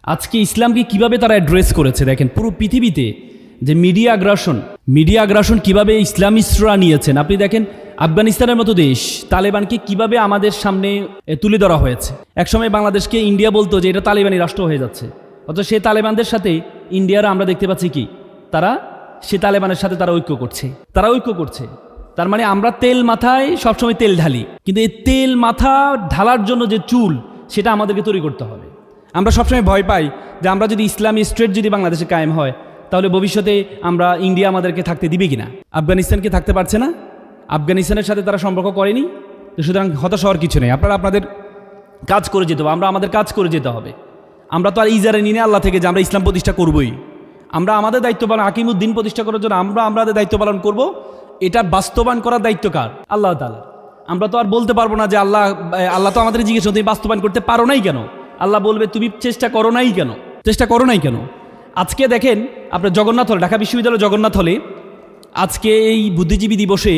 আজকে ইসলামকে কিভাবে তারা অ্যাড্রেস করেছে দেখেন পুরো পৃথিবীতে যে মিডিয়া আগ্রাসন কিভাবে ইসলামিস্টরা নিয়েছেন আপনি দেখেন আফগানিস্তানের মতো দেশ তালেবানকে কিভাবে আমাদের সামনে তুলে ধরা হয়েছে একসময় বাংলাদেশকে ইন্ডিয়া বলতো যে এটা তালেবানি রাষ্ট্র হয়ে যাচ্ছে অথচ সেই তালেবানদের সাথে ইন্ডিয়ার আমরা দেখতে পাচ্ছি কি তারা সে তালেবানের সাথে তারা ঐক্য করছে তার মানে আমরা তেল মাথায় সবসময় তেল ঢালি কিন্তু এই তেল মাথা ঢালার জন্য যে চুল সেটা আমাদেরকে তৈরি করতে হবে আমরা সবসময় ভয় পাই যে আমরা যদি ইসলামী স্টেট যদি বাংলাদেশে কায়েম হয় তাহলে ভবিষ্যতে আমরা ইন্ডিয়া আমাদেরকে থাকতে দিবে কিনা আফগানিস্তানকে থাকতে পারছে না আফগানিস্তানের সাথে তারা সম্পর্ক করেনি তো সুতরাং হতাশ হওয়ার কিছু নেই আপনারা আপনাদের কাজ করে যেতে হবে আমরা আমাদের কাজ করে যেতে হবে আমরা তো আর ইজারে নিয়ে আল্লাহ থেকে যে আমরা ইসলাম প্রতিষ্ঠা করবই আমরা আমাদের দায়িত্ব পালন আকিমুদ্দিন প্রতিষ্ঠা করার জন্য আমরা আমাদের দায়িত্ব পালন করব এটা বাস্তবায়ন করার দায়িত্ব কার আল্লাহ তাআলা আমরা তো আর বলতে পারবো না যে আল্লাহ তো আমাদের জিজ্ঞেস তুমি বাস্তবায়ন করতে পারো নাই কেন আল্লাহ বলবে তুমি চেষ্টা করো নাই কেন আজকে দেখেন আপনার জগন্নাথ হলে ঢাকা বিশ্ববিদ্যালয় জগন্নাথ হলে আজকে এই বুদ্ধিজীবী দিবসে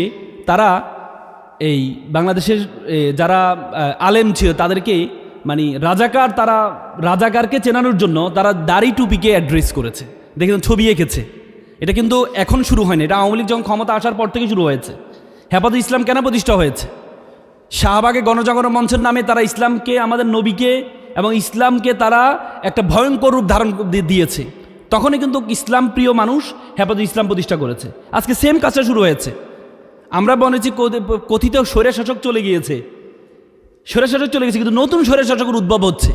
তারা এই বাংলাদেশের যারা আলেম ছিল তাদেরকে মানে রাজাকারকে চেনানোর জন্য তারা দাড়ি টুপিকে অ্যাড্রেস করেছে দেখেন ছবি এঁকেছে এটা কিন্তু এখন শুরু হয়নি এটা আওয়ামী লীগ যখন ক্ষমতা আসার পর থেকে শুরু হয়েছে হেফাজত ইসলাম কেন প্রতিষ্ঠা হয়েছে শাহবাগে গণজাগরণ মঞ্চের নামে তারা ইসলামকে আমাদের নবীকে এবং ইসলামকে তারা একটা ভয়ঙ্কর রূপ ধারণ দিয়েছে তখনই কিন্তু ইসলাম প্রিয় মানুষ হেফাজত ইসলাম প্রতিষ্ঠা করেছে আজকে সেম কাজটা শুরু হয়েছে আমরা বলেছি কথিত স্বৈরশাসক চলে গিয়েছে কিন্তু নতুন স্বৈরশাসকের উদ্ভব হচ্ছে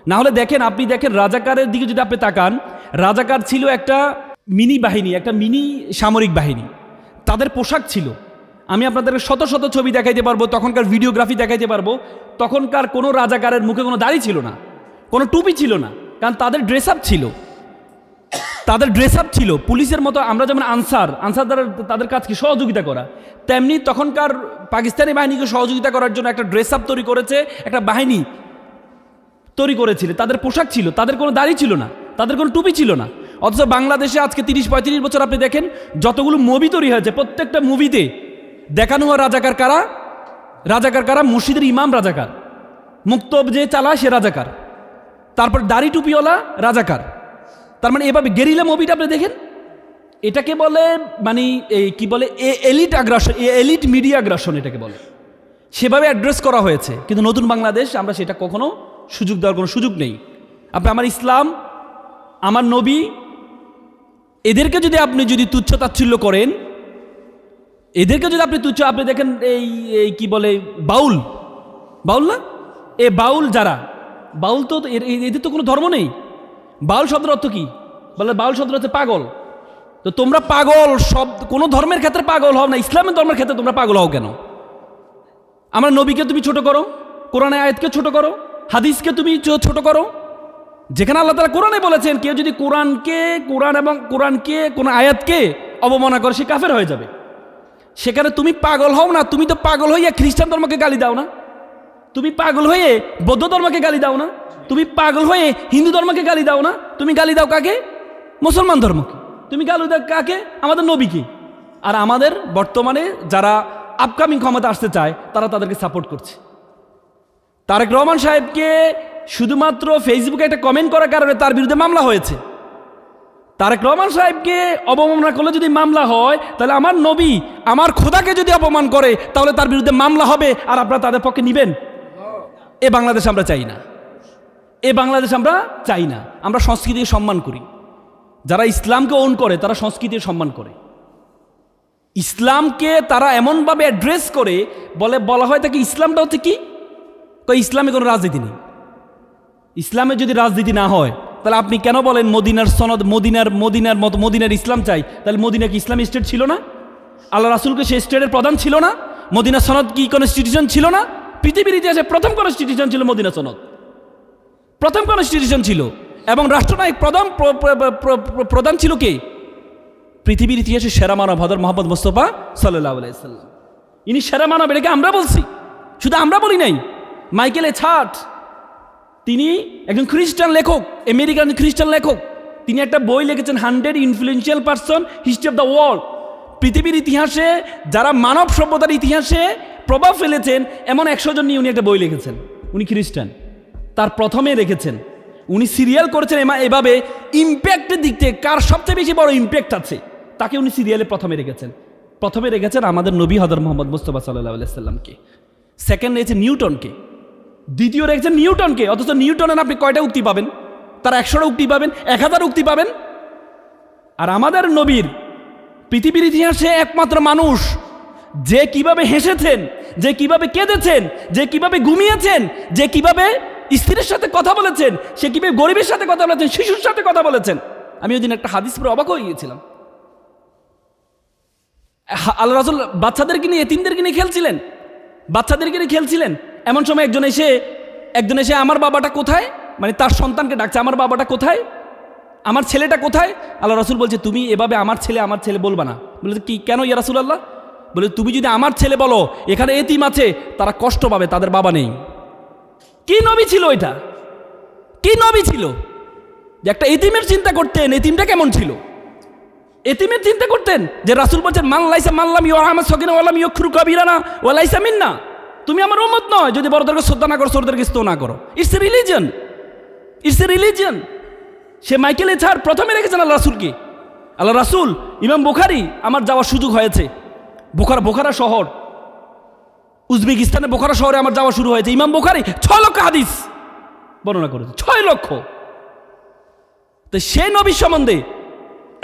না হলে দেখেন আপনি দেখেন রাজাকারের দিকে যদি আপনি তাকান রাজাকার ছিল একটা মিনি বাহিনী একটা মিনি সামরিক বাহিনী তাদের পোশাক ছিল আমি আপনাদেরকে শত শত ছবি দেখাইতে পারবো তখনকার ভিডিওগ্রাফি দেখাইতে পারবো তখনকার কোনো রাজাকারের মুখে কোনো দাড়ি ছিল না কোনো টুপি ছিল না কারণ তাদের ড্রেস আপ ছিল পুলিশের মতো আমরা যেমন আনসার দ্বারা তাদের কাজকে সহযোগিতা করা তেমনি তখনকার পাকিস্তানি বাহিনীকে সহযোগিতা করার জন্য একটা ড্রেস আপ তৈরি করেছে একটা বাহিনী তৈরি করেছিল তাদের পোশাক ছিল তাদের কোনো দাড়ি ছিল না তাদের কোনো টুপি ছিল না অথচ বাংলাদেশে আজকে 30-35 বছর আপনি দেখেন যতগুলো মুভি তৈরি হয়েছে প্রত্যেকটা মুভিতে দেখানো হয় রাজাকার কারা মসজিদের ইমাম রাজাকার মুক্তব যে চালায় সে রাজাকার তারপর দাড়ি টুপিওয়ালা রাজাকার তার মানে এভাবে গেরিলা মুভিটা আপনি দেখেন এটাকে বলে মানে কি বলে এলিট আগ্রাসন এলিট মিডিয়া আগ্রাসন এটাকে বলে সেভাবে অ্যাড্রেস করা হয়েছে কিন্তু নতুন বাংলাদেশ আমরা সেটা কখনো সুযোগ দেওয়ার কোনো সুযোগ নেই আপনি আমার ইসলাম আমার নবী এদেরকে যদি আপনি তুচ্ছ তাচ্ছিল্য করেন এদেরকে যদি আপনি আপনি দেখেন এই কি বলে বাউল না বাউল যারা বাউল তো এদের তো কোনো ধর্ম নেই বাউল শব্দের অর্থ কি বলে বাউল শব্দের হচ্ছে পাগল তো তোমরা পাগল সব কোনো ধর্মের ক্ষেত্রে পাগল হও না ইসলামের ধর্মের ক্ষেত্রে তোমরা পাগল হও কেন আমার নবীকে তুমি ছোট করো কোরআনে আয়াতকে ছোট করো হাদিসকে তুমি ছোট করো যেখানে আল্লাহ তাআলা কোরআনে বলেছেন কেউ যদি কোরআনকে কোন আয়াতকে অবমাননা করে সে কাফের হয়ে যাবে সেখানে তুমি পাগল হও না তুমি তো পাগল হইয়া খ্রিস্টান ধর্মকে গালি দাও না তুমি পাগল হয়ে বৌদ্ধ ধর্মকে গালি দাও না তুমি পাগল হয়ে হিন্দু ধর্মকে গালি দাও না তুমি গালি দাও কাকে মুসলমান ধর্মকে তুমি গালি দাও কাকে আমাদের নবীকে আর আমাদের বর্তমানে যারা আপকামিং ক্ষমতা আসতে চায় তারা তাদেরকে সাপোর্ট করছে তারেক রহমান সাহেবকে শুধুমাত্র ফেসবুকে একটা কমেন্ট করার কারণে তার বিরুদ্ধে মামলা হয়েছে তারেক রহমান সাহেবকে অবমাননা করলে যদি মামলা হয় তাহলে আমার নবী আমার খোদাকে যদি অপমান করে তাহলে তার বিরুদ্ধে মামলা হবে আর আপনারা তাদের পক্ষে নেবেন এ বাংলাদেশ আমরা চাই না আমরা সংস্কৃতিকে সম্মান করি যারা ইসলামকে ওন করে তারা সংস্কৃতির সম্মান করে ইসলামকে তারা এমনভাবে অ্যাড্রেস করে বলা হয় তাকে ইসলামটা হচ্ছে কি ইসলামে কোনো রাজনীতি নেই ইসলামে যদি রাজনীতি না হয় তাহলে আপনি কেন বলেন মদিনার সনদ মদিনার ইসলাম চাই তাহলে মদিনা কি ইসলামী স্টেট ছিল না আল্লাহ রাসূলকে সেই স্টেটের প্রধান ছিল না মদিনা সনদ কি কনস্টিটিউশন ছিল না পৃথিবীর ইতিহাসে প্রথম কনস্টিটিউশন ছিল মদিনা সনদ প্রথম কনস্টিটিউশন ছিল এবং রাষ্ট্রনায়ক প্রধান ছিল কে পৃথিবীর ইতিহাসে সেরা মানব হযরত মুহাম্মদ মুস্তাফা সাল্লাল্লাহু আলাইহি ওয়াসাল্লাম ইনি সেরা মানব এটাকে আমরা বলছি শুধু আমরা বলি নাই মাইকেল এছাট তিনি একজন খ্রিস্টান লেখক আমেরিকান খ্রিস্টান লেখক তিনি একটা বই লিখেছেন 100 influential person history of the world পৃথিবীর ইতিহাসে যারা মানব সভ্যতার ইতিহাসে প্রভাব ফেলেছেন এমন 100 জন নিয়ে উনি একটা বই লিখেছেন উনি খ্রিস্টান তার প্রথমে রেখেছেন উনি সিরিয়াল করেছেন এভাবে ইম্প্যাক্টের দিক থেকে কার সবচেয়ে বেশি বড় ইম্প্যাক্ট আছে তাকে উনি সিরিয়ালে প্রথমে রেখেছেন আমাদের নবী হযরত মুহাম্মদ মুস্তাফা সাল্লাল্লাহু আলাইহি সাল্লামকে, সেকেন্ড রেখেছে নিউটনকে, দ্বিতীয় রেখেছেন নিউটনকে। অথচ নিউটনের আপনি কয়টা উক্তি পাবেন? তার 100টা উক্তি পাবেন, 1000 উক্তি পাবেন। আর আমাদের নবীর পৃথিবীর ইতিহাসে একমাত্র মানুষ যে কিভাবে হেসেছেন, যে কিভাবে কেঁদেছেন, যে কিভাবে ঘুমিয়েছেন, যে কিভাবে স্ত্রীর সাথে কথা বলেছেন, সে কিভাবে গরিবের সাথে কথা বলেছেন, শিশুর সাথে কথা বলেছেন। আমি ওই দিন একটা হাদিস পড়ে অবাক হয়ে গিয়েছিলাম। আল্লাহ রাসূল বাচ্চাদেরকে নিয়ে, এতিমদেরকে নিয়ে খেলছিলেন, বাচ্চাদেরকে নিয়ে খেলছিলেন। এমন সময় একজন এসে আমার বাবাটা কোথায়, মানে তার সন্তানকে ডাকছে, আমার বাবাটা কোথায়, আমার ছেলেটা কোথায়? আল্লাহ রাসূল বলছে তুমি এভাবে আমার ছেলে বলবা না। বলে কি, কেন ইয়া রাসূলুল্লাহ? বলে তুমি যদি আমার ছেলে বলো, এখানে এতিম আছে, তারা কষ্ট পাবে, তাদের বাবা নেই। কি নবী ছিল এটা? কি নবী ছিল যে একটা এতিমের চিন্তা করতেন? এতিমটা কেমন ছিল? এতিমের চিন্তা করতেন যে রাসূল বলছেন মাল্লাম ইউরহামা সগীরা ওয়ালাম ইউখরু কাবীরানা ওয়ালাইসা মিন্না। তুমি আমার উম্মত নয় যদি বড়দেরকে শ্রদ্ধা না করো, ছোটদেরকে স্তব না করো। It's a religion. সে মাইকেল এছাড় প্রথমে রেখেছেন আল্লাহ রাসূলকে। আল্লাহ রাসূল, ইমাম বুখারী, আমার যাওয়ার সুযোগ হয়েছে বোখারা শহর, উজবেকিস্তানের বোখারা শহরে আমার যাওয়া শুরু হয়েছে। ইমাম বুখারী 6 লক্ষ হাদিস বর্ণনা করেছে, 6 লক্ষ। তো সে নবীর সম্বন্ধে,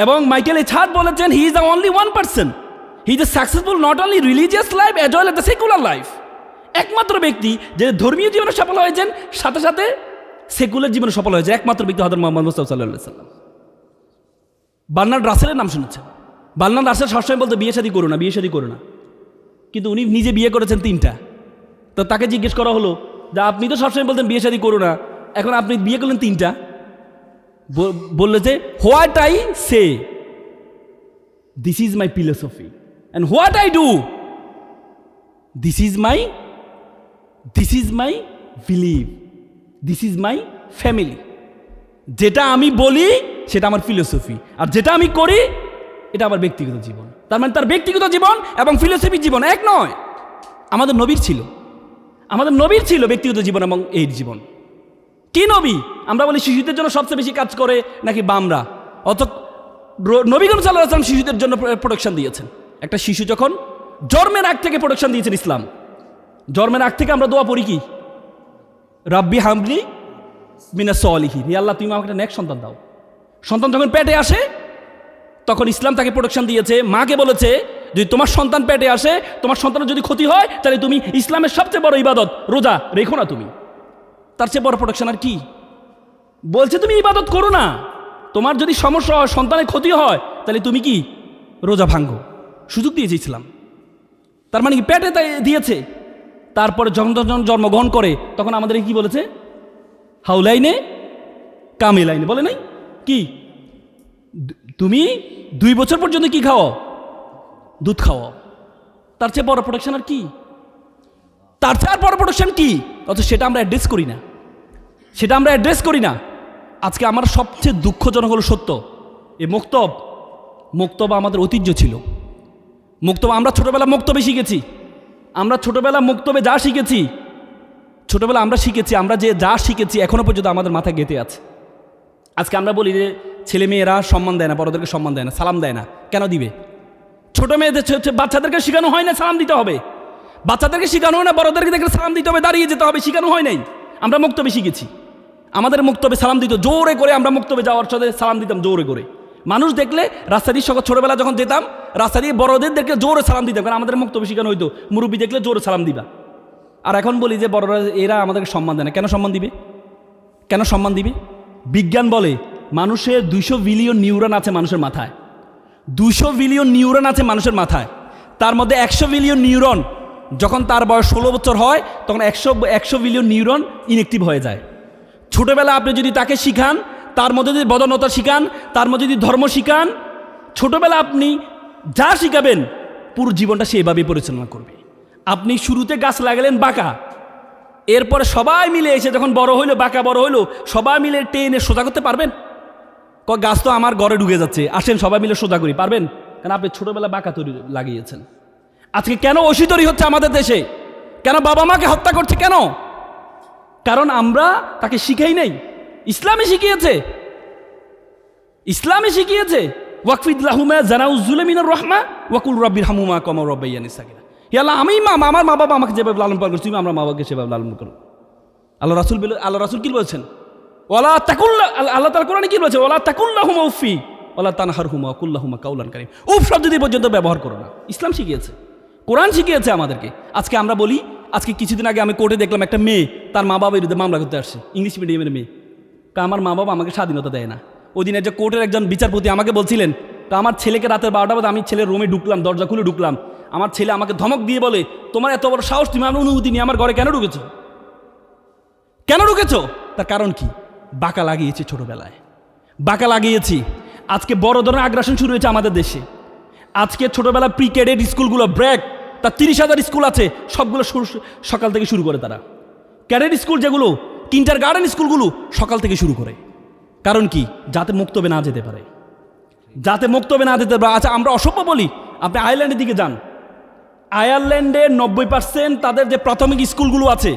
এবং মাইকেল এছাড় বলেছেন he is the only one person, he is the successful not only religious life as well as the secular life. একমাত্র ব্যক্তি যে ধর্মীয় জীবনে সফল হয়েছেন, সাথে সাথে সেকুলার জীবনে সফল হয়েছে, একমাত্র ব্যক্তি হযরত মুহাম্মদ মুস্তাফা সাল্লাল্লাহু আলাইহি সাল্লাম। বার্নার্ড রাসেলের নাম শুনেছেন? বার্নার্ড রাসেল সবসময় বলতে বিয়ে শাদী করো না, কিন্তু উনি নিজে বিয়ে করেছেন 3টা। তো তাকে জিজ্ঞেস করা হলো যে আপনি তো সবসময় বলতেন বিয়ে শাদী করো না, এখন আপনি বিয়ে করলেন 3টা। বললে যে what I say, this is my philosophy, and what I do, this is my believe, this is my family. যেটা আমি বলি সেটা আমার ফিলোসফি, আর যেটা আমি করি এটা আমার ব্যক্তিগত জীবন। তার মানে তার ব্যক্তিগত জীবন এবং ফিলোসফি জীবন এক নয়। আমাদের নবীর ছিল ব্যক্তিগত জীবন এবং এই জীবন। কি নবী? আমরা বলি শিশুদের জন্য সবচেয়ে বেশি কাজ করে নাকি বামরা, অথচ নবী করিম সাল্লাল্লাহু আলাইহি ওয়াসাল্লাম শিশুদের জন্য প্রোটেকশন দিয়েছেন। একটা শিশু যখন জন্মের আগ থেকে প্রোটেকশন দিয়েছেন ইসলাম। জন্মের আগ থেকে আমরা দোয়া পড়ি কি, রাব্বি হামলি মিনাস সলিহিন, হে আল্লাহ তুমি আমাকে একটা নেক সন্তান দাও। সন্তান যখন পেটে আসে তখন ইসলাম তাকে প্রোটেকশন দিয়েছে। মাকে বলেছে যদি তোমার সন্তান পেটে আসে, তোমার সন্তানের যদি ক্ষতি হয়, তাহলে তুমি ইসলামের সবচেয়ে বড় ইবাদত রোজা রেখো না তুমি। তার চেয়ে বড় প্রোটেকশন আর কি? বলছে তুমি ইবাদত করো না, তোমার যদি সমস্যা হয়, সন্তানের ক্ষতি হয়, তাহলে তুমি কি রোজা ভাঙ্গো। সুযোগ দিয়েছে ইসলাম। তার মানে কি পেটে তাই দিয়েছে। তারপরে যখন জন্মগ্রহণ করে তখন আমাদের কি বলেছে, হাউলাইনে কামেলাইনে, বলে নাই কি, তুমি 2 বছর পর্যন্ত কি খাও, দুধ খাওয়াও। তার চেয়ে বড় প্রোটেকশন আর কি? তার চেয়ে আর বড় প্রোটেকশন কি? অথচ সেটা আমরা অ্যাড্রেস করি না। আজকে আমার সবচেয়ে দুঃখজনক হলো সত্য, এই মক্তব আমাদের ঐতিহ্য ছিল। আমরা ছোটবেলা মক্তবে শিখেছি। আমরা ছোটবেলা মক্তবে যা শিখেছি, আমরা যে যা শিখেছি এখনো পর্যন্ত আমাদের মাথায় গেঁথে আছে। আজকে আমরা বলি যে ছেলে মেয়েরা সম্মান দেয় না, বড়দেরকে সম্মান দেয় না, সালাম দেয় না। কেন দিবে? ছোট মেয়েদের বাচ্চাদেরকে শেখানো হয় না সালাম দিতে হবে, বাচ্চাদেরকে শেখানো হয় না বড়দেরকে দেখলে সালাম দিতে হবে, দাঁড়িয়ে যেতে হবে, শেখানো হয় নাই। আমরা মক্তবে শিখেছি, আমাদের মক্তবে সালাম দিত জোরে করে। আমরা মক্তবে যাওয়ার সাথে সালাম দিতাম জোরে করে। মানুষ দেখলে রাস্তা দিয়ে ছোটবেলা যখন যেতাম, রাস্তা দিয়ে বড়দের দেখলে জোরে সালাম দিতাম, কারণ আমাদের মক্তবে শেখানো হইতো মুরব্বী দেখলে জোরে সালাম দিবা। আর এখন বলি যে বড়রা এরা আমাদেরকে সম্মান দেয় না। কেন সম্মান দিবে? বিজ্ঞান বলে মানুষের 200 বিলিয়ন নিউরন আছে মানুষের মাথায়। 200 বিলিয়ন নিউরন আছে মানুষের মাথায়। তার মধ্যে 100 বিলিয়ন নিউরন যখন তার বয়স 16 বছর হয়, তখন 100 বিলিয়ন নিউরন ইনঅ্যাক্টিভ হয়ে যায়। ছোটবেলা আপনি যদি তাকে শিখান, তার মধ্যে যদি বদনতা শিখান, তার মধ্যে যদি ধর্ম শিখান, ছোটবেলা আপনি যা শিখাবেন পুরো জীবনটা সে এভাবেই পরিচালনা করবে। আপনি শুরুতে গাছ লাগালেন বাঁকা, এরপরে সবাই মিলে এসে যখন বড় হইলো, বাঁকা বড় হইলো, সবাই মিলে টেনে সোজা করতে পারবেন? গাছ তো আমার ঘরে ঢুকে যাচ্ছে, আসেন সবাই মিলে সোজা করি, পারবেন? কারণ আপনি ছোটবেলা বাঁকা তৈরি লাগিয়েছেন। আজকে কেন অসি তৈরি হচ্ছে আমাদের দেশে? কেন বাবা মাকে হত্যা করছে? কেন? কারণ আমরা তাকে শিখাই নাই। ইসলামে শিখিয়েছে, ইসলামে শিখিয়েছে ওয়াকফিদ লাহুমা জানাউযুলা মিনার রাহমা ওয়াকুল রাব্বির হামুমা কামা রাব্বায়ানি সাগীরা। হে আল্লাহ, আমি আমার মা বাবা আমাকে যেভাবে লালন পালন করছি, তুমি আমরা মা বাবাকে সেভাবে লালন করো। আল্লাহ রাসূল কি বলছেন? ওয়ালা তাকুল্লা, আল্লাহ তাআলা কোরআনে কি বলেছে? ওয়ালা তাকুল্লাহুমা উফি ওয়ালা তানহারহুমা ওয়া কুল্লাহুমা কাউলান কারীম। উফ শব্দ দিয়ে পর্যন্ত ব্যবহার করো না। ইসলাম শিখিয়েছে, কোরআন শিখিয়েছে আমাদেরকে। আজকে আমরা বলি, আজকে কিছুদিন আগে আমি কোর্টে দেখলাম একটা মেয়ে তার মা বাবার বিরুদ্ধে মামলা করতে আসছে, ইংলিশ মিডিয়ামের মেয়ে। আমার মা বাবা আমাকে স্বাধীনতা দেয় না। ওই দিনের যে কোর্টের একজন বিচারপতি আমাকে বলছিলেন, তা আমার ছেলেকে রাতের 12টা বাজে আমি ছেলের রুমে ঢুকলাম, দরজা খুলে ঢুকলাম, আমার ছেলে আমাকে ধমক দিয়ে বলে, তোমার এত বড় সাহস, তুমি আমার অনুমতি নিয়ে আমার ঘরে কেন ঢুকেছ? কেন ঢুকেছ? তার কারণ কি? বাঁকা লাগিয়েছি ছোটবেলায়, বাঁকা লাগিয়েছি। আজকে বড় ধরনের আগ্রাসন শুরু হয়েছে আমাদের দেশে। আজকে ছোটবেলা প্রি ক্যাডেট স্কুলগুলো ব্র্যাক, তার 30,000 স্কুল আছে, সবগুলো সকাল থেকে শুরু করে তারা। ক্যাডেট স্কুল যেগুলো, কিন্ডারগার্টেন স্কুলগুলো সকাল থেকে শুরু করে। কারণ কি? যাতে মুক্তবে না যেতে পারে, যাতে মুক্তবে না যেতে পারে। আচ্ছা, আমরা অসভ্য বলি, আপনি আয়ারল্যান্ডের দিকে যান, আয়ারল্যান্ডে 90% তাদের যে প্রাথমিক স্কুলগুলো আছে,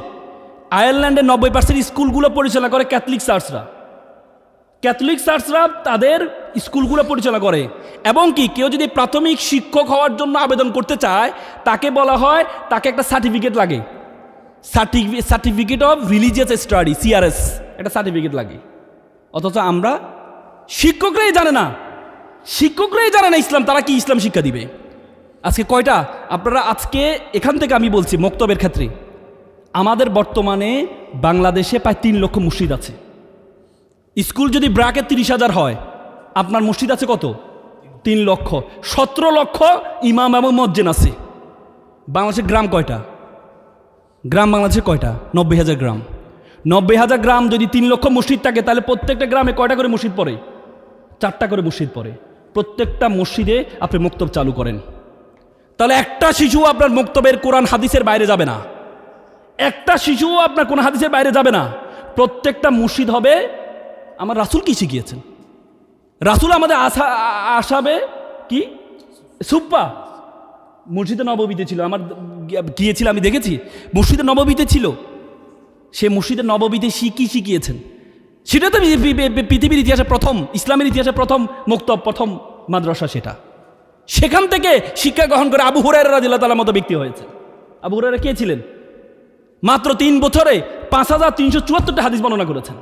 আয়ারল্যান্ডের 90% স্কুলগুলো পরিচালনা করে ক্যাথলিক চার্চরা। ক্যাথলিক চার্চরা তাদের স্কুলগুলো পরিচালনা করে। এবং কি, কেউ যদি প্রাথমিক শিক্ষক হওয়ার জন্য আবেদন করতে চায়, তাকে বলা হয়, তাকে একটা সার্টিফিকেট লাগে, certificate of religious study, CRS, একটা সার্টিফিকেট লাগে। অথচ আমরা শিক্ষকরাই জানে না, শিক্ষকরাই জানে না ইসলাম, তারা কি ইসলাম শিক্ষা দিবে? আজকে কয়টা আপনারা, আজকে এখান থেকে আমি বলছি মক্তবের ক্ষেত্রে, আমাদের বর্তমানে বাংলাদেশে প্রায় 3 লক্ষ মসজিদ আছে। স্কুল যদি ব্র্যাকে 30,000 হয়, আপনার মসজিদ আছে কত? 3 লক্ষ। 17 লক্ষ ইমাম এবং মসজিদ আছে। বাংলাদেশের গ্রাম কয়টা? গ্রাম বাংলাদেশে কয়টা? 90,000 গ্রাম। 90,000 গ্রাম যদি 3 লক্ষ মসজিদ থাকে, তাহলে প্রত্যেকটা গ্রামে কয়টা করে মসজিদ পড়ে? 4টা করে মসজিদ পড়ে। প্রত্যেকটা মসজিদে আপনি মক্তব চালু করেন, তাহলে একটা শিশু আপনার মক্তবের কোরআন হাদিসের বাইরে যাবে না, একটা শিশুও আপনার কোন হাদিসের বাইরে যাবে না। প্রত্যেকটা মসজিদ হবে। আমার রাসূল কি শিখিয়েছেন? রাসূল আমাদের আসাবে কি সুপ্পা মসজিদে নববীতে ছিল। আমার গিয়েছিল, আমি দেখেছি মসজিদে নববীতে ছিল। সে মসজিদে নববীতে কি শিখিয়েছেন? সেটা তো পৃথিবীর ইতিহাসে প্রথম, ইসলামের ইতিহাসে প্রথম মক্তব, প্রথম মাদ্রাসা সেটা। সেখান থেকে শিক্ষা গ্রহণ করে আবু হুরায়রা রাদিয়াল্লাহু তাআলার মতো ব্যক্তি হয়েছে। আবু হুরায়রা কে ছিলেন? মাত্র 3 বছরে 5,374টা হাদিস বর্ণনা করেছেন।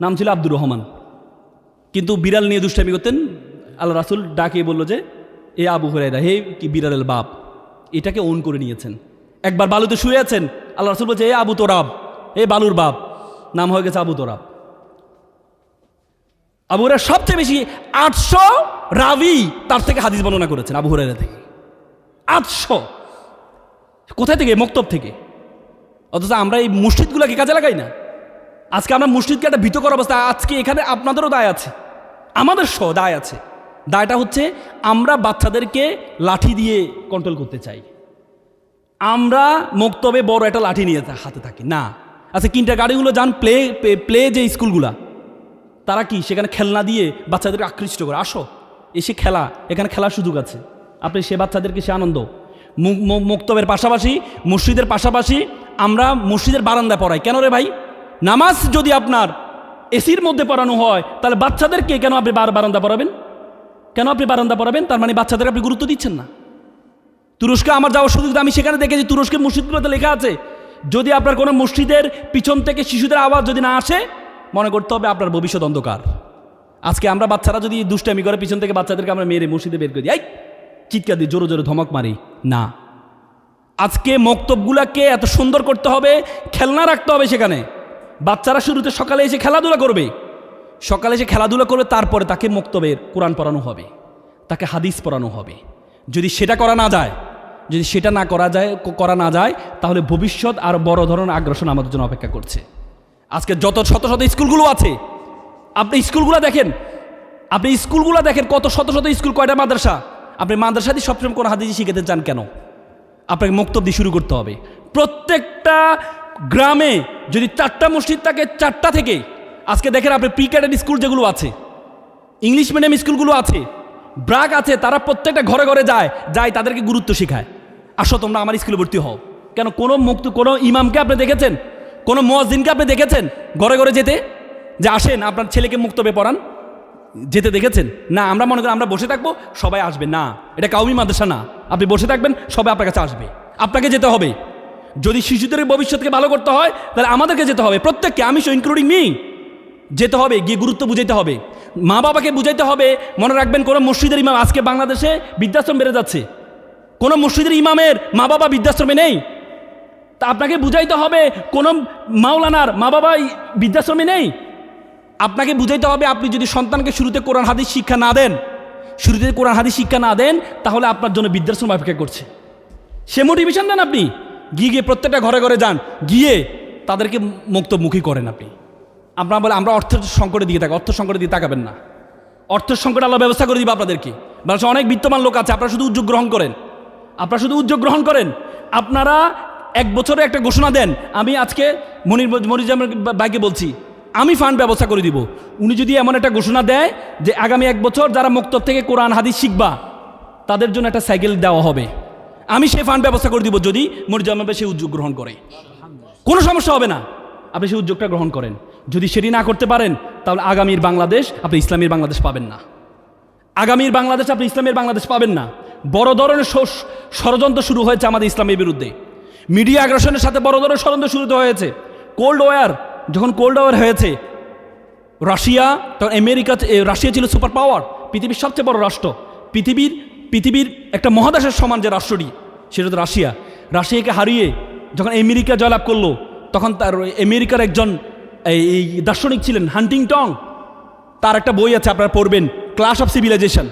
নাম ছিল আব্দুর রহমান। কিন্তু বিড়াল নিয়ে দুষ্টামি করতেন। আল্লাহ রাসূল ডাকে বলল যে, এ আবু হুরায়রা, হে কি বিড়ালের বাপ, এটাকে ওন করে নিয়েছেন। একবার বালুতে শুয়ে আছেন, আল্লাহ রাসূল বলছে, এ আবু তোরাব, এ বালুর বাপ। নাম হয়ে গেছে আবু তোরাব। আবু হুরায়রা সবচেয়ে বেশি 800 রাবি তার থেকে হাদিস বর্ণনা করেছেন, আবু হুরায়রা থেকে 800। কোথায় থেকে? মক্তব থেকে। অথচ আমরা এই মসজিদগুলোকে কাজে লাগাই না। আজকে আমরা মসজিদকে একটা ভীতকর অবস্থা। আজকে এখানে আপনাদেরও দায় আছে, আমাদের দায় আছে। দায়টা হচ্ছে আমরা বাচ্চাদেরকে লাঠি দিয়ে কন্ট্রোল করতে চাই। আমরা মক্তবে বড় একটা লাঠি নিয়ে হাতে থাকি না। আচ্ছা, কিন্ডারগার্টেনগুলো যান, প্লে যে স্কুলগুলা, তারা কি সেখানে খেলনা দিয়ে বাচ্চাদেরকে আকৃষ্ট করে, আসো এসে খেলা, এখানে খেলার সুযোগ আছে, আপনি সে বাচ্চাদেরকে সে আনন্দ। মক্তবের পাশাপাশি, মসজিদের পাশাপাশি আমরা মসজিদের বারান্দায় পড়াই। কেন রে ভাই? নামাজ যদি আপনার এসির মধ্যে পড়ানো হয়, তাহলে বাচ্চাদেরকে কেন আপনি বারান্দা পড়াবেন? কেন আপনি বারান্দা পড়াবেন? তার মানে বাচ্চাদেরকে আপনি গুরুত্ব দিচ্ছেন না। তুরস্কে আমার যাওয়ার সুযোগ, আমি সেখানে দেখেছি তুরস্কের মসজিদগুলোতে লেখা আছে, যদি আপনার কোনো মসজিদের পিছন থেকে শিশুদের আওয়াজ যদি না আসে, মনে করতে হবে আপনার ভবিষ্যৎ অন্ধকার। আজকে আমরা বাচ্চারা যদি দুষ্টামি করে, পিছন থেকে বাচ্চাদেরকে আমরা মেরে মসজিদে বের করে দিই, চিৎকার দিয়ে জোরে জোরে ধমক মারি না। আজকে মক্তবগুলাকে এত সুন্দর করতে হবে, খেলনা রাখতে হবে সেখানে। বাচ্চারা শুরুতে সকালে এসে খেলাধুলা করবে, সকালে এসে খেলাধুলা করবে, তারপরে তাকে মক্তবের কোরআন পড়ানো হবে, তাকে হাদিস পড়ানো হবে। যদি সেটা করা না যায়, যদি সেটা না করা না যায়, তাহলে ভবিষ্যৎ আর বড় ধরনের আগ্রাসন আমাদের জন্য অপেক্ষা করছে। আজকে যত শত শত স্কুলগুলো আছে, আপনি স্কুলগুলো দেখেন, কত শত শত স্কুল, কয়টা মাদ্রাসা। আপনি মাদ্রাসা দিয়ে সবসময় কোনো হাদিস শিখাতে চান কেন? আপনাকে মক্তব দিয়ে শুরু করতে হবে। প্রত্যেকটা গ্রামে যদি 4টা মসজিদ থাকে, 4টা থেকে আজকে দেখেন আপনি প্রি ক্যাডেট স্কুল যেগুলো আছে, ইংলিশ মিডিয়াম স্কুলগুলো আছে, ব্র্যাক আছে, তারা প্রত্যেকটা ঘরে ঘরে যায়, তাদেরকে গুরুত্ব শেখায়, আসো তোমরা আমার স্কুলে ভর্তি হও। কেন? কোনো ইমামকে আপনি দেখেছেন, কোনো মুয়াজ্জিনকে আপনি দেখেছেন ঘরে ঘরে যেতে? যে আসেন আপনার ছেলেকে মুক্তবে পড়ান, যেতে দেখেছেন? না, আমরা মনে করি আমরা বসে থাকবো, সবাই আসবে। না, এটা কাউমি মাদ্রাসা না। আপনি বসে থাকবেন, সবাই আপনার কাছে আসবে, আপনাকে যেতে হবে। যদি শিশুদের ভবিষ্যৎকে ভালো করতে হয় তাহলে আমাদেরকে যেতে হবে, প্রত্যেককে, আমি সো ইনক্লুডিং মি, যেতে হবে, গিয়ে গুরুত্ব বুঝাইতে হবে, মা বাবাকে বুঝাইতে হবে। মনে রাখবেন, কোনো মসজিদের ইমাম, আজকে বাংলাদেশে বৃদ্ধাশ্রম বেড়ে যাচ্ছে, কোনো মসজিদের ইমামের মা বাবা বৃদ্ধাশ্রমে নেই, তা আপনাকে বুঝাইতে হবে। কোনো মাওলানার মা বাবা বৃদ্ধাশ্রমে নেই, আপনাকে বুঝাইতে হবে। আপনি যদি সন্তানকে শুরুতে কোরআন হাদিস শিক্ষা না দেন, তাহলে আপনার জন্য বৃদ্ধাশ্রম অপেক্ষা করছে। সে মোটিভেশন দেন আপনি, গিয়ে প্রত্যেকটা ঘরে ঘরে যান, গিয়ে তাদেরকে মুক্তমুখী করেন আপনি। আপনারা বলে আমরা অর্থের সংকটের দিকে তাকাই, অর্থ সংকটের দিকে তাকাবেন না। অর্থের সংকট আল্লাহ ব্যবস্থা করে দিবে আপনাদেরকে। বাংলাদেশে অনেক বিত্তমান লোক আছে, আপনারা শুধু উদ্যোগ গ্রহণ করেন। আপনারা এক বছরে একটা ঘোষণা দেন। আমি আজকে মনিরুজ্জামান ভাইকে বলছি, আমি ফান্ড ব্যবস্থা করে দিব। উনি যদি এমন একটা ঘোষণা দেয় যে আগামী এক বছর যারা মক্তব থেকে কোরআন হাদিস শিখবা তাদের জন্য একটা সাইকেল দেওয়া হবে, আমি সেই ফান্ড ব্যবস্থা করে দিব। যদি মনিরুজ্জামান ভাই সেই উদ্যোগ গ্রহণ করে, কোনো সমস্যা হবে না। আপনি সেই উদ্যোগটা গ্রহণ করেন। যদি সেটি না করতে পারেন, তাহলে আগামীর বাংলাদেশ আপনি ইসলামের বাংলাদেশ পাবেন না। ইসলামের বাংলাদেশ পাবেন না। বড় ধরনের ষড়যন্ত্র শুরু হয়েছে আমাদের ইসলামের বিরুদ্ধে। মিডিয়া আগ্রাসনের সাথে বড় ধরনের ষড়যন্ত্র শুরু হয়েছে। যখন কোল্ড ওয়ার হয়েছে, রাশিয়া, তখন আমেরিকা, রাশিয়া ছিল সুপার পাওয়ার, পৃথিবীর সবচেয়ে বড় রাষ্ট্র। পৃথিবীর একটা মহাদেশের সমান যে রাষ্ট্রটি, সেটা তো রাশিয়াকে হারিয়ে যখন আমেরিকা জয়লাভ করলো, তখন তার আমেরিকার একজন এই দার্শনিক ছিলেন হান্টিংটন। তার একটা বই আছে, আপনারা পড়বেন, ক্লাশ অফ সিভিলাইজেশন।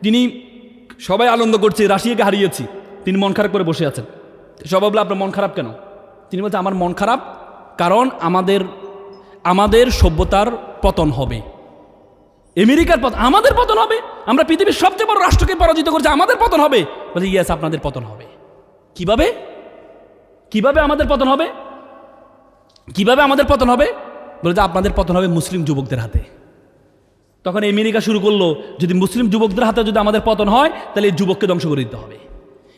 তিনি, সবাই আনন্দ করছে রাশিয়াকে হারিয়েছি, তিনি মন খারাপ করে বসে আছেন। সবাই বলে আপনার মন খারাপ কেন? তিনি বলছেন আমার মন খারাপ কারণ আমাদের সভ্যতার পতন হবে, আমেরিকার পতন, আমাদের পতন হবে। আমরা পৃথিবীর সবচেয়ে বড় রাষ্ট্রকে পরাজিত করছি, আমাদের পতন হবে। বলছে ইয়েস, আপনাদের পতন হবে। কিভাবে আমাদের পতন হবে? বলে যে আপনাদের পতন হবে মুসলিম যুবকদের হাতে। তখন আমেরিকা শুরু করলো, যদি মুসলিম যুবকদের হাতে যদি আমাদের পতন হয়, তাহলে এই যুবককে ধ্বংস করে দিতে হবে।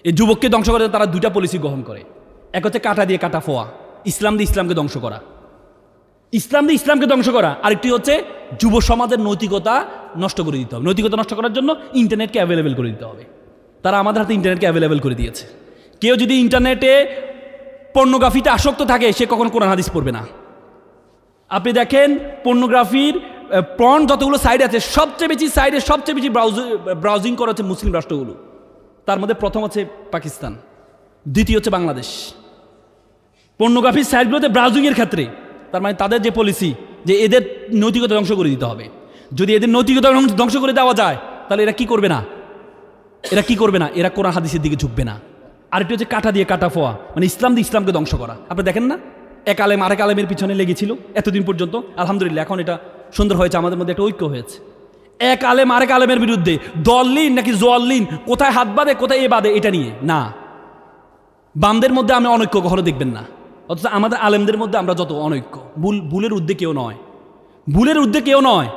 এই যুবককে ধ্বংস করে তারা দুইটা পলিসি গ্রহণ করে। এক হচ্ছে কাটা দিয়ে কাটা ফোয়া, ইসলাম দিয়ে ইসলামকে ধ্বংস করা। আরেকটি হচ্ছে যুব সমাজের নৈতিকতা নষ্ট করে দিতে হবে। নৈতিকতা নষ্ট করার জন্য ইন্টারনেটকে অ্যাভেলেবেল করে দিতে হবে। তারা আমাদের হাতে ইন্টারনেটকে অ্যাভেলেবেল করে দিয়েছে। কেউ যদি ইন্টারনেটে পর্নোগ্রাফিতে আসক্ত থাকে, সে কখনো কোরআন হাদিস পড়বে না। আপনি দেখেন পর্নোগ্রাফির পর্ন যতগুলো সাইট আছে, সবচেয়ে বেশি ব্রাউজিং করা হচ্ছে মুসলিম রাষ্ট্রগুলো। তার মধ্যে প্রথম হচ্ছে পাকিস্তান, দ্বিতীয় হচ্ছে বাংলাদেশ। পর্নোগ্রাফির সাইটগুলোতে ব্রাউজিংয়ের ক্ষেত্রে, তার মানে তাদের যে পলিসি যে এদের নৈতিকতা ধ্বংস করে দিতে হবে। যদি এদের নৈতিকতা ধ্বংস করে দেওয়া যায়, তাহলে এরা কি করবে না? এরা কোরআন হাদিসের দিকে ঝুঁকবে না। আরেকটি হচ্ছে কাটা দিয়ে কাটা ফোয়া, মানে ইসলাম দিয়ে ইসলামকে ধ্বংস করা। আপনি দেখেন না, এক আলেম আরেক আলেমের পিছনে লেগেছিল এতদিন পর্যন্ত। আলহামদুলিল্লাহ, এখন এটা সুন্দর হয়েছে, আমাদের মধ্যে একটা ঐক্য হয়েছে। এক আলেম আরেক আলেমের বিরুদ্ধে, দলিন নাকি জোয়াল্লিন, কোথায় হাত বাঁধে কোথায় এ বাঁধে, এটা নিয়ে না। বামদের মধ্যে আমি অনৈক্য কখনো দেখবেন না, অথচ আমাদের আলেমদের মধ্যে আমরা যত অনৈক্য। ভুলের ঊর্ধ্বে কেউ নয়।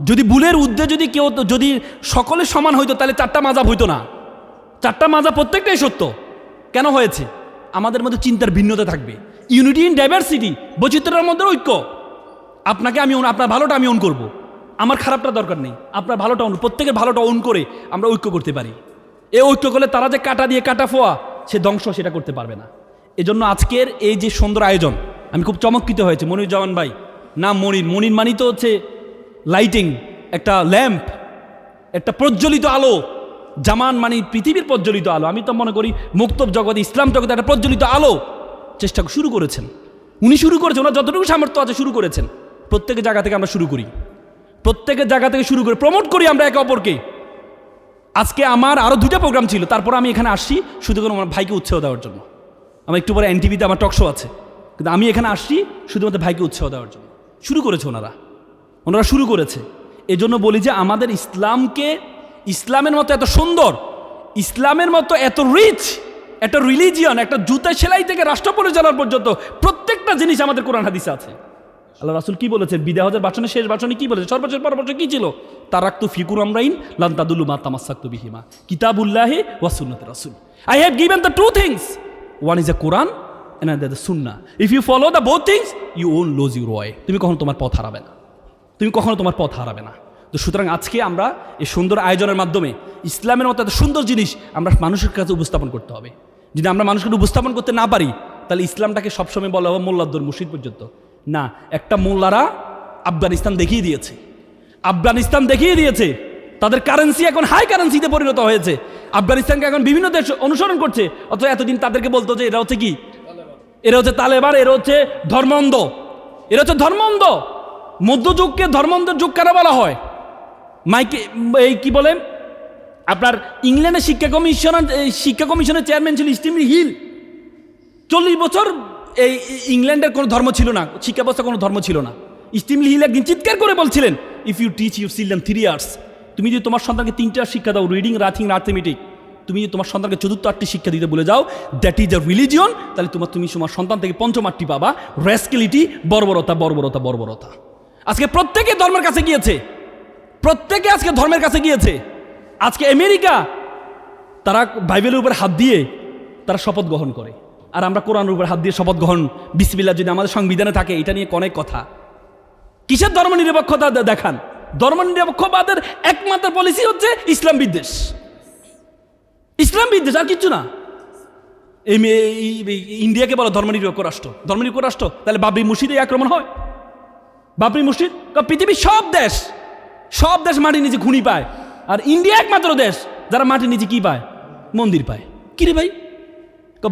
যদি ভুলের ঊর্ধ্বে যদি সকলে সমান হইতো, তাহলে চারটা মাযহাব হইতো না। চারটা মাযহাব প্রত্যেকটাই সত্য। কেন হয়েছে? আমাদের মধ্যে চিন্তার ভিন্নতা থাকবে। ইউনিটি ইন ডাইভার্সিটি, বৈচিত্র্যের মধ্যে ঐক্য। আপনার ভালোটা আমি অন করব, আমার খারাপটা দরকার নেই, আপনার ভালোটা প্রত্যেকের ভালোটা অন করে আমরা ঐক্য করতে পারি। এই ঐক্য করলে তারা যে কাটা দিয়ে কাটা ফোয়া, সে ধ্বংস সেটা করতে পারবে না। এজন্য আজকের এই যে সুন্দর আয়োজন, আমি খুব চমৎকৃত হয়েছে। মনিরুজ্জামান ভাই, নাম মনির মানি তো হচ্ছে লাইটিং, একটা ল্যাম্প, একটা প্রজ্বলিত আলো। জামান মানে পৃথিবীর প্রজ্বলিত আলো। আমি তো মনে করি মুক্তব জগতে, ইসলাম জগতে একটা প্রজ্বলিত আলো চেষ্টা শুরু করেছেন উনি। ওনার যতটুকু সামর্থ্য আছে শুরু করেছেন। প্রত্যেকের জায়গা থেকে আমরা শুরু করি, প্রমোট করি আমরা একে অপরকে। আজকে আমার আরও 2টা প্রোগ্রাম ছিল, তারপর আমি এখানে আসছি শুধু করে আমার ভাইকে উৎসাহ দেওয়ার জন্য। আমার একটু পরে এনটিভিতে আমার টক শো আছে, কিন্তু আমি এখানে আসছি শুধুমাত্র ভাইকে উৎসাহ দেওয়ার জন্য। শুরু করেছে ওনারা শুরু করেছে। এজন্য বলি যে আমাদের ইসলামের মতো এত সুন্দর, ইসলামের মতো এত রিচ একটা রিলিজিয়ন, একটা জুতা সেলাই থেকে রাষ্ট্র পরিচালনা পর্যন্ত প্রত্যেকটা জিনিস আমাদের কোরআন হাদিসে আছে। আল্লাহ রাসূল কি বলেছেন? বিদায় হজের ভাষণের শেষ ভাষণে কি বলেছে? সর্বশেষ পরামর্শ কি ছিল? তারাক্তু ফিকুর আমরাইন লান তাদুল্লু মা তামাসসাকতু বিহিমা কিতাবুল্লাহি ওয়া সুন্নাতুর রাসূল। I have given the two things. One is the Quran and another the Sunnah. If you follow the both things, you won't lose your way. তুমি কখনো তোমার পথ হারাবে না। তুমি কখনো তোমার পথ হারাবে না। তো সুতরাং আজকে আমরা এই সুন্দর আয়োজনের মাধ্যমে ইসলামের মতো এত সুন্দর জিনিস আমরা মানুষের কাছে উপস্থাপন করতে হবে। যদি আমরা মানুষকে উপস্থাপন করতে না পারি, তাহলে ইসলামটাকে সবসময় বলা হবে মোল্লাদ্দর মুর্শিদ পর্যন্ত না। একটা মোল্লারা আফগানিস্তান দেখিয়ে দিয়েছে, আফগানিস্তান দেখিয়ে দিয়েছে তাদের কারেন্সি এখন হাই কারেন্সিতে পরিণত হয়েছে। আফগানিস্তানকে এখন বিভিন্ন দেশ অনুসরণ করছে, অথচ এতদিন তাদেরকে বলতো যে এরা হচ্ছে কি, এরা হচ্ছে তালেবান, এরা হচ্ছে ধর্মান্ধ, এরা হচ্ছে ধর্মান্ধ। মধ্যযুগকে ধর্মান্ধের যুগ কেন বলা হয়? মাইকে এই কি বলে আপনার ইংল্যান্ডের শিক্ষা কমিশনের চেয়ারম্যান ছিল স্টিভেন হিল। 40 বছর এই ইংল্যান্ডের কোনো ধর্ম ছিল না, শিক্ষা ব্যবস্থা কোনো ধর্ম ছিল না। স্টিভেন হিল একদিন চিৎকার করে বলছিলেন, if you teach your children 3 years, তুমি যদি তোমার সন্তানকে 3টা শিক্ষা দাও, রিডিং, রাইটিং, আর্থমেটিক, তুমি যদি তোমার সন্তানকে 4র্থ 8টি শিক্ষা দিতে বলে যাও, দ্যাট ইজ আ রিলিজিয়ন, তাহলে তুমি তোমার সন্তান থেকে 5ম 8টি পাবা রেস্কেলিটি, বর্বরতা, বর্বরতা, বর্বরতা। আজকে প্রত্যেকে ধর্মের কাছে গিয়েছে, প্রত্যেকে আজকে ধর্মের কাছে গিয়েছে। আজকে আমেরিকা তারা বাইবেলের উপর হাত দিয়ে তারা শপথ গ্রহণ করে, আর আমরা কোরআনের উপর হাত দিয়ে শপথ গ্রহণ, বিসমিল্লাহ যদি আমাদের সংবিধানে থাকে, এটা নিয়ে অনেক কথা। কিসের ধর্ম নিরপেক্ষতা দেখান? ধর্ম নিরপেক্ষবাদের একমাত্র পলিসি হচ্ছে ইসলাম বিদ্বেষ, ইসলাম বিদ্বেষ, আর কিচ্ছু না। ইন্ডিয়াকে বলো ধর্ম নিরপেক্ষ রাষ্ট্র, ধর্ম নিরপেক্ষ রাষ্ট্র, তাহলে বাবরি মসজিদে আক্রমণ হয়। বাবরি মসজিদ, পৃথিবীর সব দেশ মাটির নিচে খুনি পায়, আর ইন্ডিয়া একমাত্র দেশ যারা মাটির নিচে কি পায়? মন্দির পায়। কিরে ভাই,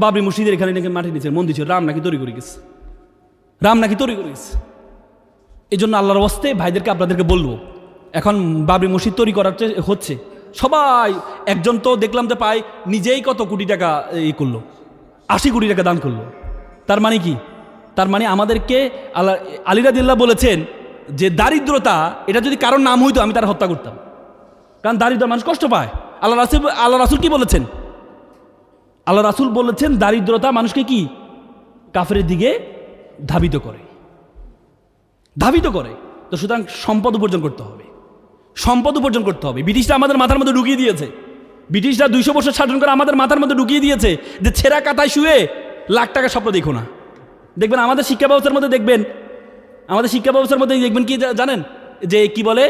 বাবরি মসজিদের এখানে নাকি মাটির নিচে মন্দির ছিল, রাম নাকি তৈরি করে গেছে, রাম নাকি তৈরি করে গেছে। এই জন্য আল্লাহর ওয়াস্তে ভাইদেরকে আপনাদেরকে বলবো, এখন বাবরি মসজিদ তৈরি করার হচ্ছে, সবাই একজন তো দেখলাম যে পায় নিজেই কত কোটি টাকা করলো, 80 কোটি টাকা দান করলো। তার মানে কি? তার মানে আমাদেরকে আলী রাদিয়াল্লাহু বলেছেন যে দারিদ্রতা, এটা যদি কারোর নাম হইতো আমি তার হত্যা করতাম, কারণ দারিদ্র মানুষ কষ্ট পায়। আল্লাহ রাসূল কি বলেছেন? আল্লাহ রাসূল বলেছেন দারিদ্রতা মানুষকে কি কাফেরের দিকে ধাবিত করে। তো সুতরাং সম্পদ উপার্জন করতে হবে, সম্পদ উপার্জন করতে হবে। ব্রিটিশরা আমাদের মাথার মধ্যে ঢুকিয়ে দিয়েছে, ব্রিটিশরা 200 বছর শাসন করে আমাদের মাথার মধ্যে ঢুকিয়ে দিয়েছে যে ছেঁড়া কাতায় শুয়ে লাখ টাকা স্বপ্ন দেখো না। দেখবেন আমাদের শিক্ষা ব্যবস্থার মধ্যে দেখবেন কি জানেন, যে কি বলে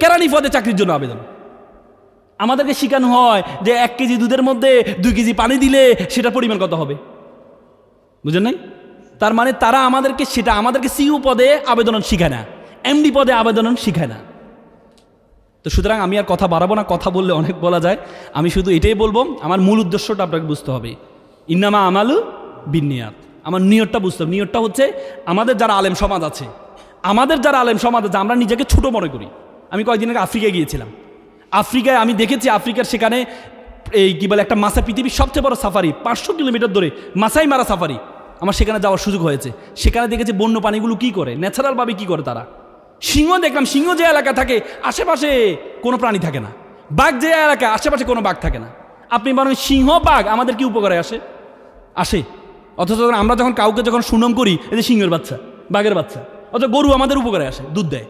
কেরানি পদে চাকরির জন্য আবেদন। আমাদেরকে শেখানো হয় যে 1 কেজি দুধের মধ্যে 2 কেজি পানি দিলে সেটা পরিমাণ কত হবে, বুঝেন নাই? তার মানে তারা আমাদেরকে সিইও পদে আবেদন শিখায় না, এমডি পদে আবেদন শিখায় না। তো সুতরাং আমি আর কথা বাড়াবো না, কথা বললে অনেক বলা যায়। আমি শুধু এটাই বলবো, আমার মূল উদ্দেশ্যটা আপনাকে বুঝতে হবে, ইন্নামা আমালু বিন্নিয়াত। আমার নিয়তটা বুঝতে হবে। নিয়তটা হচ্ছে আমাদের যারা আলেম সমাজ আছে, আমরা নিজেকে ছোট মনে করি। আমি কয়েকদিন আগে আফ্রিকায় গিয়েছিলাম। আফ্রিকায় আমি দেখেছি, আফ্রিকার সেখানে এই কি বলে একটা মাসা, পৃথিবীর সবচেয়ে বড় সাফারি, 500 কিলোমিটার ধরে মাসাই মারা সাফারি, আমার সেখানে যাওয়ার সুযোগ হয়েছে। সেখানে দেখেছি বন্য প্রাণীগুলো কি করে, ন্যাচারালভাবে কি করে তারা। সিংহ দেখলাম, সিংহ যে এলাকা থাকে আশেপাশে কোনো প্রাণী থাকে না, বাঘ যে এলাকা আশেপাশে কোনো বাঘ থাকে না। আপনি বলেন সিংহ বাঘ আমাদের কি উপকারে আসে? অথচ আমরা যখন কাউকে সুনাম করি, এই যে সিংহের বাচ্চা, বাঘের বাচ্চা, অথচ গরু আমাদের উপকারে আসে, দুধ দেয়।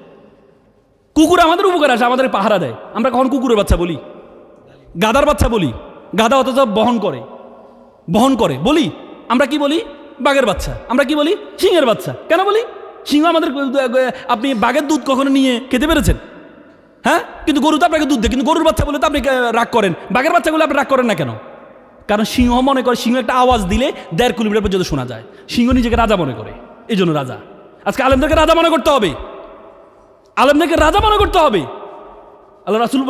কুকুর আমাদের উপকারে আসে, আমাদের পাহারা দেয়। আমরা কখন কুকুরের বাচ্চা বলি, গাধার বাচ্চা বলি, গাধা অথচ বহন করে বলি। আমরা কি বলি? বাঘের বাচ্চা। আমরা কি বলি? সিংহের বাচ্চা। কেন বলি? সিংহ আমাদের, আপনি বাঘের দুধ কখনো নিয়ে খেতে পেরেছেন? হ্যাঁ, কিন্তু গরু তো আপনাকে দুধ দেয়, কিন্তু গরুর বাচ্চা বলে তো আপনি রাগ করেন, বাঘের বাচ্চাগুলো আপনি রাগ করেন না কেন? কারণ সিংহ মনে করে, সিংহ একটা আওয়াজ দিলে 1.5 কিলোমিটার পর্যন্ত শোনা যায়। সিংহ নিজেকে রাজা মনে করে, এই জন্য রাজা। আজকে আলেমদেরকে রাজা মনে করতে হবে, আল্লাহ রাসূল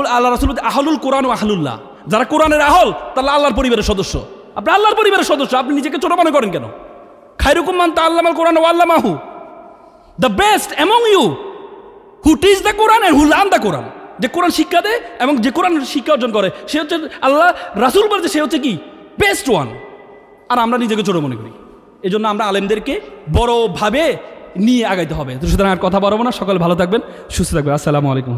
আহলুল কোরআন ও আহলুল্লাহ, যারা কোরআনের আহল তারা আল্লাহর পরিবারের সদস্য। আপনি আল্লাহর পরিবারের সদস্য, আপনি নিজেকে ছোট মনে করেন কেন? খায়রুকুম মান তাআল্লামাল কোরআন ওয়া আল্লামাহু, the best among you who teach the Quran and who learn the Quran. যে কোরআন শিক্ষা দেয় এবং যে কোরআন শিক্ষা অর্জন করে, সে হচ্ছে, আল্লাহ রাসূল বলছে সে হচ্ছে কি বেস্ট ওয়ান। আর আমরা নিজেকে ছোট মনে করি। এই জন্য আমরা আলেমদেরকে বড়ভাবে নিয়ে আগাইতে হবে। সুতরাং আর কথা বাড়াবো না, সকলে ভালো থাকবেন, সুস্থ থাকবেন। আসসালামু আলাইকুম।